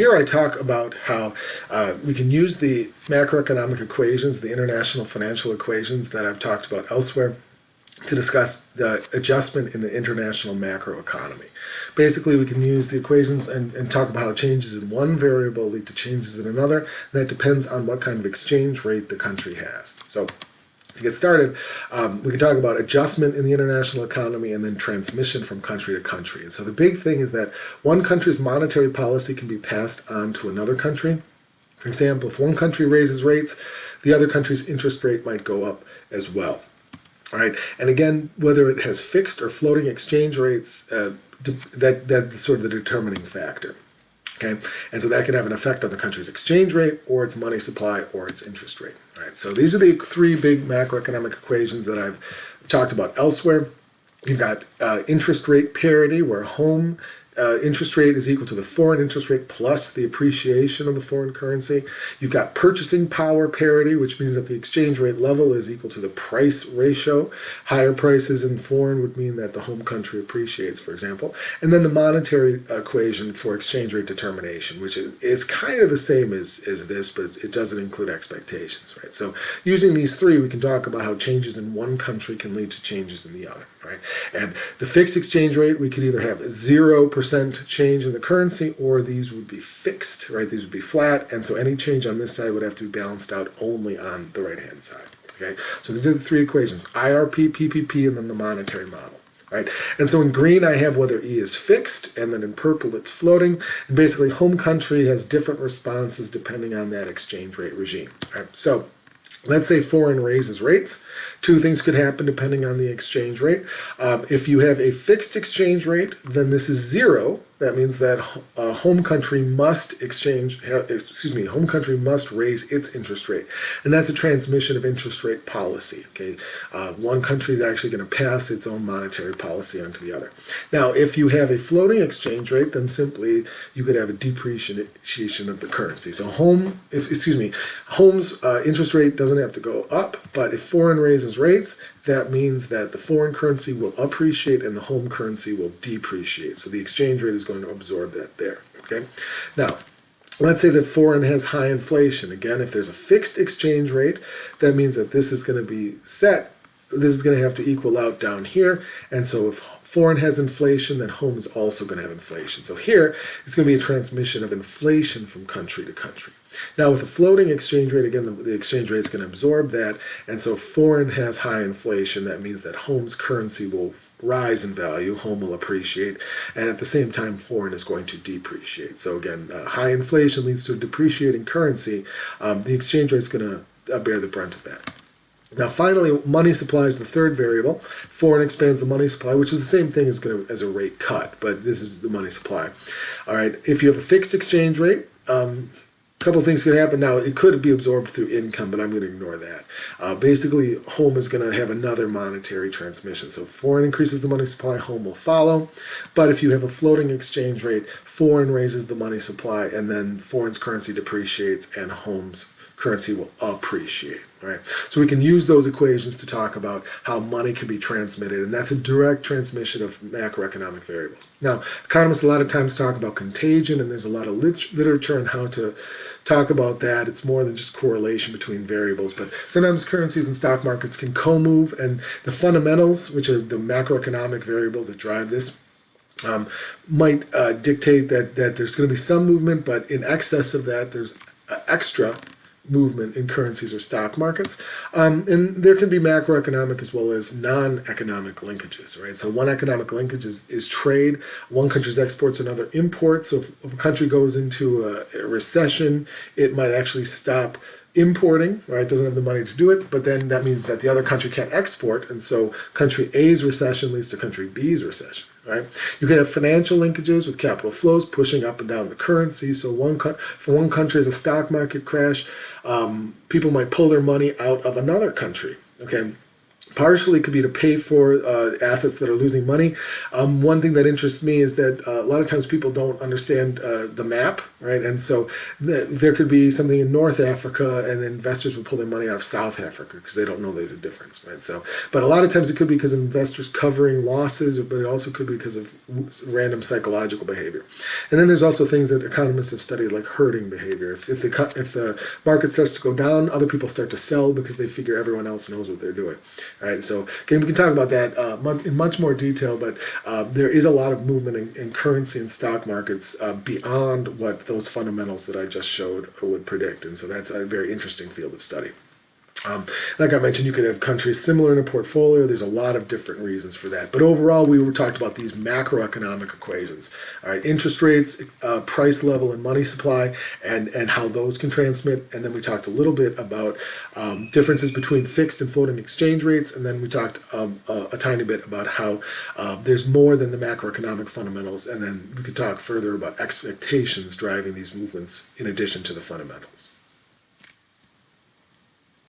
Here I talk about how we can use the macroeconomic equations, the international financial equations that I've talked about elsewhere, to discuss the adjustment in the international macroeconomy. Basically, we can use the equations and talk about how changes in one variable lead to changes in another, and that depends on what kind of exchange rate the country has. So, to get started, we can talk about adjustment in the international economy and then transmission from country to country. And so the big thing is that one country's monetary policy can be passed on to another country. For example, if one country raises rates, the other country's interest rate might go up as well. All right, and again, whether it has fixed or floating exchange rates, that's sort of the determining factor. Okay, and so that can have an effect on the country's exchange rate, or its money supply, or its interest rate. All right, so these are the three big macroeconomic equations that I've talked about elsewhere. You've got interest rate parity, where home interest rate is equal to the foreign interest rate plus the appreciation of the foreign currency. You've got purchasing power parity, which means that the exchange rate level is equal to the price ratio. Higher prices in foreign would mean that the home country appreciates, for example. And then the monetary equation for exchange rate determination, which is kind of the same as this, but it doesn't include expectations, right? So using these three, we can talk about how changes in one country can lead to changes in the other, right? And the fixed exchange rate, we could either have 0% change in the currency, or these would be fixed, right? These would be flat, and so any change on this side would have to be balanced out only on the right-hand side, okay? So these are the three equations, IRP, PPP, and then the monetary model, right? And so in green, I have whether E is fixed, and then in purple, it's floating, and basically home country has different responses depending on that exchange rate regime, right? So let's say foreign raises rates. Two things could happen depending on the exchange rate. If you have a fixed exchange rate, then this is 0. That means that home country must home country must raise its interest rate. And that's a transmission of interest rate policy, okay? One country is actually going to pass its own monetary policy onto the other. Now, if you have a floating exchange rate, then simply you could have a depreciation of the currency. So home's interest rate doesn't have to go up, but if foreign raises rates, that means that the foreign currency will appreciate and the home currency will depreciate. So the exchange rate is going to absorb that there, okay? Now, let's say that foreign has high inflation. Again, if there's a fixed exchange rate, that means that this is going to be set. This is going to have to equal out down here. And so if foreign has inflation, then home is also going to have inflation. So here, it's going to be a transmission of inflation from country to country. Now, with a floating exchange rate, again, the exchange rate is going to absorb that. And so if foreign has high inflation, that means that home's currency will rise in value, home will appreciate, and at the same time, foreign is going to depreciate. So again, high inflation leads to a depreciating currency. The exchange rate is going to bear the brunt of that. Now, finally, money supply is the third variable. Foreign expands the money supply, which is the same thing as a rate cut, but this is the money supply. All right, if you have a fixed exchange rate, a couple of things could happen. Now, it could be absorbed through income, but I'm going to ignore that. Basically, home is going to have another monetary transmission. So if foreign increases the money supply, home will follow. But if you have a floating exchange rate, foreign raises the money supply, and then foreign's currency depreciates and home's currency will appreciate, right? So we can use those equations to talk about how money can be transmitted, and that's a direct transmission of macroeconomic variables. Now, economists a lot of times talk about contagion, and there's a lot of literature on how to talk about that. It's more than just correlation between variables, but sometimes currencies and stock markets can co-move, and the fundamentals, which are the macroeconomic variables that drive this, might dictate that there's going to be some movement, but in excess of that, there's extra movement in currencies or stock markets. And there can be macroeconomic as well as non-economic linkages, right? So one economic linkage is trade. One country's exports, another imports. So if a country goes into a recession, it might actually stop importing, right? It doesn't have the money to do it, but then that means that the other country can't export, and so country A's recession leads to country B's recession, right? You can have financial linkages with capital flows pushing up and down the currency. So for one country, as a stock market crash, people might pull their money out of another country, okay? Partially it could be to pay for assets that are losing money. One thing that interests me is that a lot of times people don't understand the map, right? And so there could be something in North Africa, and then investors would pull their money out of South Africa because they don't know there's a difference, right? So, but a lot of times it could be because of investors covering losses, but it also could be because of random psychological behavior. And then there's also things that economists have studied, like herding behavior. If the market starts to go down, other people start to sell because they figure everyone else knows what they're doing. All right, so again, we can talk about that in much more detail, but there is a lot of movement in currency and stock markets beyond what those fundamentals that I just showed would predict, and so that's a very interesting field of study. Like I mentioned, you could have countries similar in a portfolio. There's a lot of different reasons for that. But overall, we were talked about these macroeconomic equations. All right, interest rates, price level, and money supply, and how those can transmit. And then we talked a little bit about differences between fixed and floating exchange rates. And then we talked a tiny bit about how there's more than the macroeconomic fundamentals. And then we could talk further about expectations driving these movements in addition to the fundamentals.